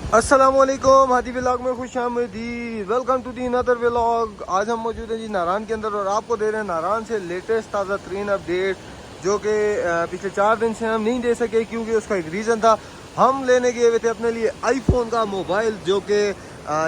अस्सलामुअलैकुम, हादी व्लॉग में खुश आमदीद। Welcome to the another vlog. आज हम मौजूद हैं जी नारायण के अंदर और आपको दे रहे हैं नारायण से लेटेस्ट ताज़ा तरीन अपडेट, जो कि पिछले 4 दिन से हम नहीं दे सके क्योंकि उसका एक रीज़न था। हम लेने गए हुए थे अपने लिए आईफोन का मोबाइल, जो कि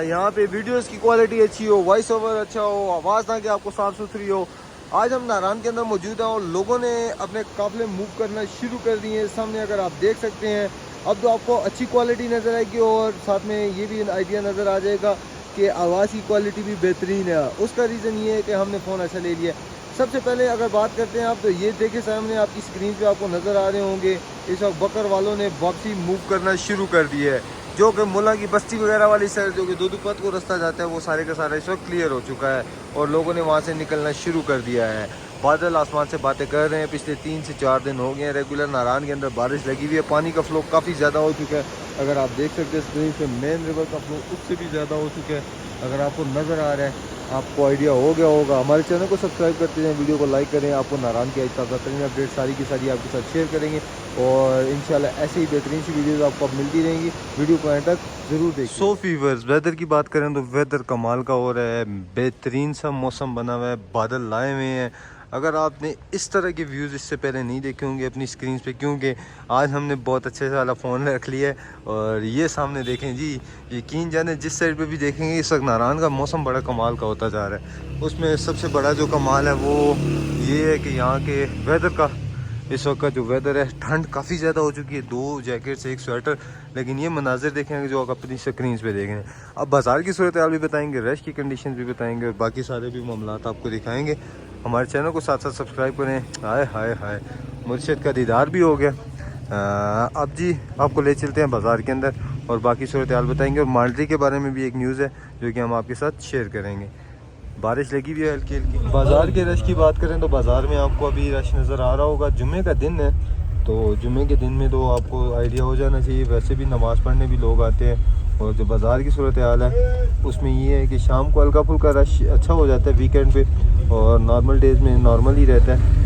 यहाँ पे वीडियोस की क्वालिटी अच्छी हो, वॉइस ओवर अच्छा हो, आवाज़ ना कि आपको साफ़ सुथरी हो। आज हम नारायण के अंदर मौजूद हैं और लोगों ने अपने काफ़िले मूव करना शुरू कर दिए हैं। सामने अगर आप देख सकते हैं, अब तो आपको अच्छी क्वालिटी नज़र आएगी और साथ में ये भी आइडिया नज़र आ जाएगा कि आवाज़ की क्वालिटी भी बेहतरीन है। उसका रीज़न ये है कि हमने फ़ोन अच्छा ले लिया। सबसे पहले अगर बात करते हैं आप, तो ये देखे सामने आपकी स्क्रीन पे आपको नज़र आ रहे होंगे, इस वक्त बकर वालों ने वापसी मूव करना शुरू कर दिया है, जो कि मुला की बस्ती वगैरह वाली साइड जो कि दोदूपत को रास्ता जाता है, वो सारे का सारा इस वक्त क्लियर हो चुका है और लोगों ने वहाँ से निकलना शुरू कर दिया है। बादल आसमान से बातें कर रहे हैं। पिछले 3 से 4 दिन हो गए हैं रेगुलर नारायण के अंदर बारिश लगी हुई है। पानी का फ्लो काफ़ी ज़्यादा हो चुका है। अगर आप देख सकते हैं स्क्रीन पे, मेन रिवर का फ्लो उससे भी ज़्यादा हो चुका है। अगर आपको नज़र आ रहा है, आपको आइडिया हो गया होगा। हमारे चैनल को सब्सक्राइब करते हैं, वीडियो को लाइक करें। आपको नारायण की ताज़ा तरीन अपडेट सारी की सारी आपके साथ शेयर करेंगे और इंशाल्लाह ऐसे ही बेहतरीन सी वीडियोज़ आपको अब मिलती रहेंगी। वीडियो को एंड तक ज़रूर देखिए। सो फीवर्स, वेदर की बात करें तो वेदर कमाल का हो रहा है। बेहतरीन सा मौसम बना हुआ है, बादल लाए हुए हैं। अगर आपने इस तरह के व्यूज़ इससे पहले नहीं देखे होंगे अपनी स्क्रीन पे, क्योंकि आज हमने बहुत अच्छे वाला फ़ोन रख लिया है। और ये सामने देखें जी, यकीन जाने जिस साइड पे भी देखेंगे इस वक्त नारायण का मौसम बड़ा कमाल का होता जा रहा है। उसमें सबसे बड़ा जो कमाल है वो ये है कि यहाँ के वेदर का, इस वक्त का जो वेदर है, ठंड काफ़ी ज़्यादा हो चुकी है। 2 जैकेट्स, 1 स्वेटर। लेकिन ये मनाजिर देखेंगे जो आप अपनी स्क्रीन पे देखें। अब बाज़ार की सूरत हाल भी बताएंगे, रश की कंडीशन भी बताएंगे और बाकी सारे भी मामलात आपको दिखाएंगे। हमारे चैनल को साथ साथ सब्सक्राइब करें। हाय हाय हाय, मुर्शिद का दीदार भी हो गया। अब जी आपको ले चलते हैं बाज़ार के अंदर और बाकी सूरत हाल बताएंगे और माल्ट्री के बारे में भी एक न्यूज़ है जो कि हम आपके साथ शेयर करेंगे। बारिश लगी हुई है हल्की हल्की। बाज़ार के रश की बात करें तो बाज़ार में आपको अभी रश नज़र आ रहा होगा। जुम्मे का दिन है तो जुम्मे के दिन में तो आपको आइडिया हो जाना चाहिए। वैसे भी नमाज़ पढ़ने भी लोग आते हैं और जो बाज़ार की सूरत हाल है उसमें ये है कि शाम को हल्का फुल्का रश अच्छा हो जाता है वीकेंड पे, और नॉर्मल डेज़ में नॉर्मल ही रहता है।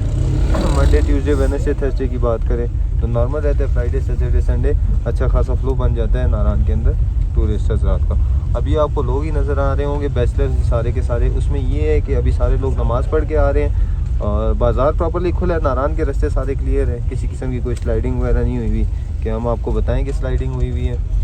मंडे ट्यूसडे वेडनेसडे थर्सडे की बात करें तो नॉर्मल रहता है। फ्राइडे सैटरडे संडे अच्छा खासा फ्लो बन जाता है नारायण के अंदर टूरिस्ट हज़रात का। अभी आपको लोग ही नज़र आ रहे होंगे, बैचलर सारे के सारे। उसमें ये है कि अभी सारे लोग नमाज़ पढ़ के आ रहे हैं और बाज़ार प्रॉपर्ली खुला है। नारायण के रास्ते सारे क्लियर है, किसी किस्म की कोई स्लाइडिंग वगैरह नहीं हुई हुई कि हम आपको बताएं कि स्लाइडिंग हुई हुई है।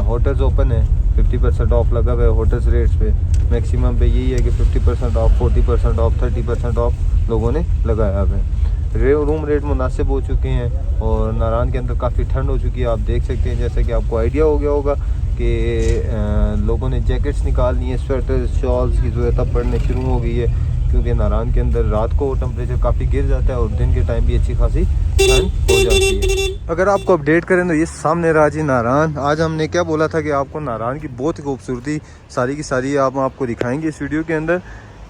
होटल्स ओपन है, 50% ऑफ लगा हुआ है होटल्स रेट्स पे। मैक्सिमम पे यही है कि 50% ऑफ, 40% ऑफ, 30% ऑफ लोगों ने लगाया हुआ है। रूम रेट मुनासिब हो चुके हैं और नारायण के अंदर काफ़ी ठंड हो चुकी है। आप देख सकते हैं, जैसे कि आपको आइडिया हो गया होगा कि लोगों ने जैकेट्स निकाल ली हैं, स्वेटर शॉल्स की ज़रूरत अब पड़ने शुरू हो गई है, क्योंकि नारायण के अंदर रात को टेम्परेचर काफ़ी गिर जाता है और दिन के टाइम भी अच्छी खासी ठंड हो जाती है। अगर आपको अपडेट करें तो ये सामने रहा जी नारायण। आज हमने क्या बोला था कि आपको नारायण की बहुत ही खूबसूरती सारी की सारी आपको दिखाएंगे इस वीडियो के अंदर।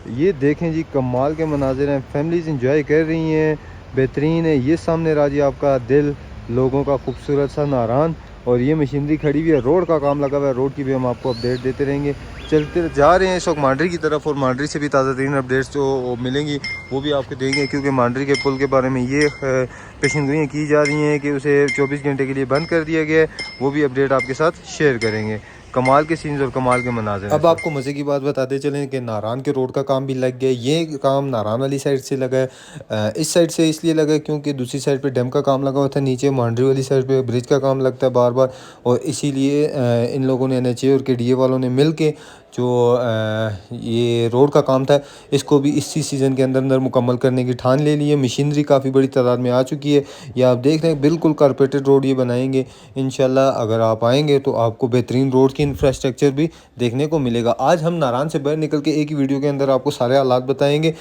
ये देखें जी, कमाल के मनाजिर हैं, फैमिलीज़ इंजॉय कर रही हैं, बेहतरीन है। ये सामने रहा जी आपका दिल लोगों का खूबसूरत सा नारायण। और ये मशीनरी खड़ी हुई है, रोड का काम लगा हुआ है, रोड की भी हम आपको अपडेट देते रहेंगे। चलते जा रहे हैं इस वक्त मांडरी की तरफ और मांडरी से भी ताज़ा तरीन अपडेट्स जो मिलेंगी वो भी आपको देंगे, क्योंकि मांडरी के पुल के बारे में ये पेशेंगोइयाँ की जा रही हैं कि उसे 24 घंटे के लिए बंद कर दिया गया है। वो भी अपडेट आपके साथ शेयर करेंगे। कमाल के सीन्स और कमाल के मनाज़िर। अब आपको मज़े की बात बताते चलें कि नारायण के रोड का काम भी लग गया। ये काम नारायण वाली साइड से लगा है, इस साइड से इसलिए लगा है क्योंकि दूसरी साइड पे डैम का काम लगा हुआ था, नीचे मांडरी वाली साइड पे ब्रिज का काम लगता है बार बार। और इसीलिए इन लोगों ने NHA और KDA वालों ने मिल के जो ये रोड का काम था इसको भी इसी सीज़न के अंदर अंदर मुकम्मल करने की ठान ले ली है। मशीनरी काफ़ी बड़ी तादाद में आ चुकी है। ये आप देख रहे हैं, बिल्कुल कारपेटेड रोड ये बनाएंगे इंशाल्लाह। अगर आप आएंगे तो आपको बेहतरीन रोड की इंफ्रास्ट्रक्चर भी देखने को मिलेगा। आज हम नारायण से बाहर निकल के एक ही वीडियो के अंदर आपको सारे हालात बताएंगे।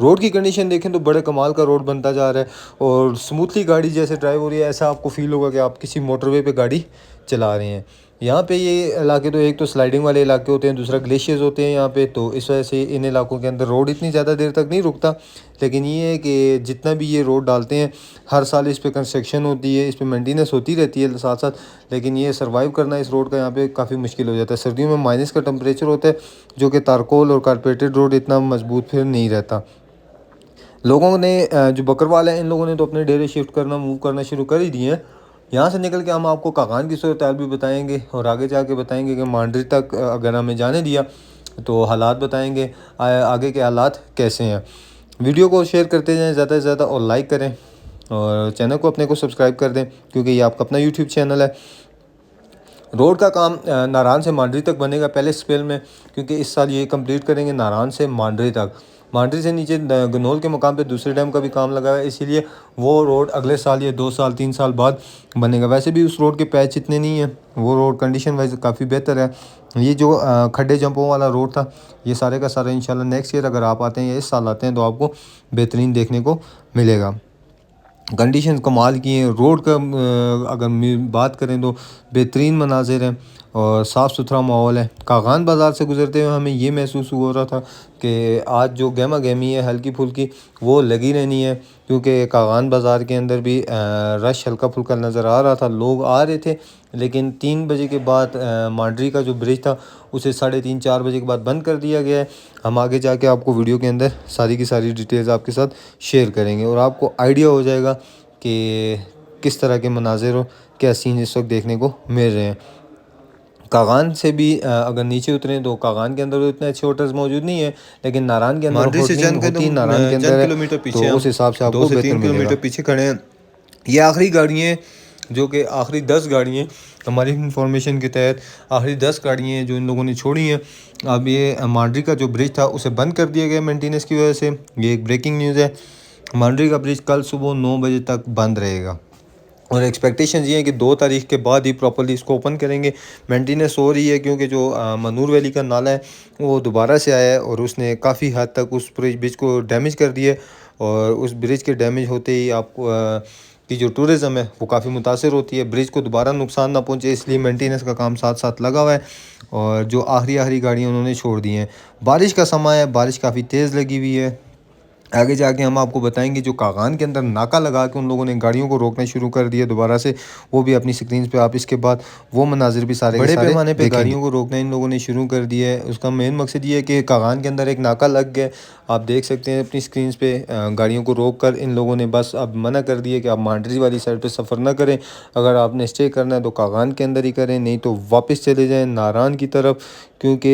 रोड की कंडीशन देखें तो बड़े कमाल का रोड बनता जा रहा है और स्मूथली गाड़ी जैसे ड्राइव हो रही है, ऐसा आपको फील होगा कि आप किसी मोटरवे पे गाड़ी चला रहे हैं। यहाँ पे ये इलाके तो एक तो स्लाइडिंग वाले इलाके होते हैं, दूसरा ग्लेशियर्स होते हैं यहाँ पे, तो इस वजह से इन इलाकों के अंदर रोड इतनी ज़्यादा देर तक नहीं रुकता। लेकिन ये है कि जितना भी ये रोड डालते हैं हर साल इस पर कंस्ट्रक्शन होती है, इस पर मेंटेनेंस होती रहती है साथ साथ। लेकिन ये सर्वाइव करना इस रोड का यहाँ पे काफ़ी मुश्किल हो जाता है। सर्दियों में माइनस का टेम्परेचर होता है, जो कि तारकोल और कारपेटेड रोड इतना मजबूत फिर नहीं रहता। लोगों ने जो बकरवाल हैं इन लोगों ने तो अपने डेरे शिफ्ट करना, मूव करना शुरू कर ही दिए हैं। यहाँ से निकल के हम आपको कागान की सूरत हाल भी बताएंगे और आगे जाके बताएंगे कि मांडरी तक अगर हमें जाने दिया तो हालात बताएंगे, आगे के हालात कैसे हैं। वीडियो को शेयर करते जाएं ज़्यादा से ज़्यादा और लाइक करें और चैनल को अपने को सब्सक्राइब कर दें क्योंकि ये आपका अपना यूट्यूब चैनल है। रोड का काम नारान से मांडरी तक बनेगा पहले स्पेल में, क्योंकि इस साल ये कंप्लीट करेंगे नारान से मांडरी तक। मांडरी से नीचे गनोल के मुकाम पे दूसरे डैम का भी काम लगा है, इसीलिए वो रोड अगले साल या 2 साल 3 साल बाद बनेगा। वैसे भी उस रोड के पैच इतने नहीं हैं, वो रोड कंडीशन वाइज काफ़ी बेहतर है। ये जो खड्डे जंपों वाला रोड था ये सारे का सारा इंशाल्लाह नेक्स्ट ईयर अगर आप आते हैं या इस साल आते हैं तो आपको बेहतरीन देखने को मिलेगा। कंडीशन कमाल की हैं। रोड का अगर बात करें तो बेहतरीन मनाजिर हैं और साफ़ सुथरा माहौल है। कागान बाज़ार से गुज़रते हुए हमें ये महसूस हो रहा था कि आज जो गहमा गहमी है हल्की फुल्की वो लगी रहनी है, क्योंकि कागान बाज़ार के अंदर भी रश हल्का फुल्का नज़र आ रहा था। लोग आ रहे थे लेकिन 3 बजे के बाद मांडरी का जो ब्रिज था उसे 3:30 4 बजे के बाद बंद कर दिया गया है। हम आगे जाके आपको वीडियो के अंदर सारी की सारी डिटेल्स आपके साथ शेयर करेंगे और आपको आइडिया हो जाएगा कि किस तरह के मनाजिर और क्या सीन इस वक्त देखने को मिल रहे हैं। कागान से भी अगर नीचे उतरें तो कागान के अंदर तो इतने अच्छे होटल्स मौजूद नहीं है, लेकिन नारान के अंदर होटलिंग होती है, नारान के अंदर किलोमीटर पीछे तो उस हिसाब से आपको 2 से 3 किलोमीटर पीछे खड़े हैं। ये आखिरी गाड़ियाँ हैं जो कि आखिरी 10 गाड़ियाँ हमारी इंफॉर्मेशन के तहत आखिरी 10 गाड़ियाँ हैं जो इन लोगों ने छोड़ी हैं। अब ये मांडरी का जो ब्रिज था उसे बंद कर दिया गया मेंटेनेंस की वजह से। ये एक ब्रेकिंग न्यूज़ है। मांडरी का ब्रिज कल सुबह 9 बजे तक बंद रहेगा और एक्सपेक्टेशन ये है कि 2 तारीख के बाद ही प्रॉपर्ली इसको ओपन करेंगे। मेंटेनेंस हो रही है क्योंकि जो मनूर वैली का नाला है वो दोबारा से आया है और उसने काफ़ी हद तक उस ब्रिज को डैमेज कर दिया और उस ब्रिज के डैमेज होते ही आपको की जो टूरिज़्म है वो काफ़ी मुतासर होती है। ब्रिज को दोबारा नुकसान ना पहुंचे इसलिए मेंटेनेंस का काम साथ साथ लगा हुआ है और जो आखिरी गाड़ियाँ उन्होंने छोड़ दी हैं। बारिश का समय है, बारिश काफ़ी तेज़ लगी हुई है। आगे जाके हम आपको बताएंगे जो कागान के अंदर नाका लगा के उन लोगों ने गाड़ियों को रोकना शुरू कर दिया दोबारा से, वो भी अपनी स्क्रीन पे आप इसके बाद वो मनाजिर भी सारे बड़े पैमाने पे गाड़ियों को रोकना इन लोगों ने शुरू कर दिया है। उसका मेन मकसद ये है कि कागान के अंदर एक नाका लग गया, आप देख सकते हैं अपनी स्क्रीन पे। गाड़ियों को रोक कर इन लोगों ने बस अब मना कर दिया कि आप मांडरी वाली साइड पर सफ़र ना करें। अगर आपने स्टे करना है तो कागान के अंदर ही करें, नहीं तो वापस चले जाएँ नारान की तरफ, क्योंकि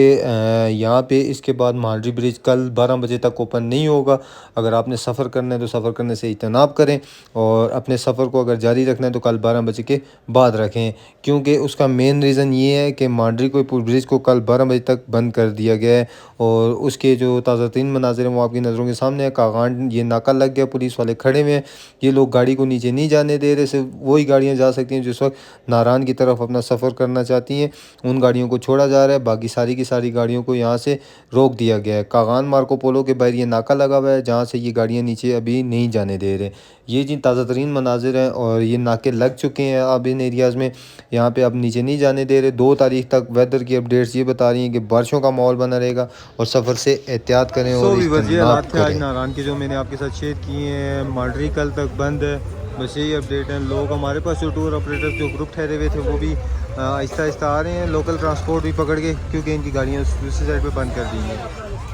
यहाँ पे इसके बाद मांडरी ब्रिज कल 12 बजे तक ओपन नहीं होगा। अगर आपने सफ़र करना है तो सफ़र करने से इज्तनाब करें और अपने सफ़र को अगर जारी रखना है तो कल 12 बजे के बाद रखें, क्योंकि उसका मेन रीज़न ये है कि मांडरी को ब्रिज को कल 12 बजे तक बंद कर दिया गया है और उसके जो ताज़ा तीन मनाजिर हैं वो आपकी नज़रों के सामने है। कागान ये नाका लग गया, पुलिस वाले खड़े हुए हैं, ये लोग गाड़ी को नीचे नहीं जाने दे रहे। सिर्फ वही गाड़ियाँ जा सकती हैं जिस वक्त नारान की तरफ अपना सफ़र करना चाहती हैं, उन गाड़ियों को छोड़ा जा रहा है। बाकी सारी की सारी गाड़ियों को यहाँ से रोक दिया गया है। कागान मार्को पोलो के बाहर ये नाका लगा हुआ है जहाँ से ये गाड़ियाँ नीचे अभी नहीं जाने दे रहे। ये जी ताज़ा तरीन मनाजिर हैं और ये नाके लग चुके हैं अब इन एरियाज़ में, यहाँ पे अब नीचे नहीं जाने दे रहे। 2 तारीख तक वेदर की अपडेट्स ये बता रही हैं कि बारिशों का माहौल बना रहेगा और सफ़र से एहतियात करें और इज्तनाब करें। आज नारान की जो मैंने आपके साथ शेयर किए हैं, मांडरी कल तक बंद है, बस यही अपडेट है। लोग हमारे पास जो टूर ऑपरेटर्स जो ग्रुप ठहरे हुए थे वो भी आहिस्ता आहिस्ता आ रहे हैं, लोकल ट्रांसपोर्ट भी पकड़ के, क्योंकि इनकी गाड़ियाँ दूसरी साइड पे बंद कर दी हैं।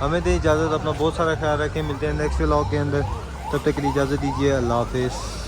हमें दे इजाज़त, अपना बहुत सारा ख्याल रखें, मिलते हैं नेक्स्ट व्लॉग के अंदर, तब तक के लिए इजाज़त दीजिए, अल्लाह हाफ़िज़।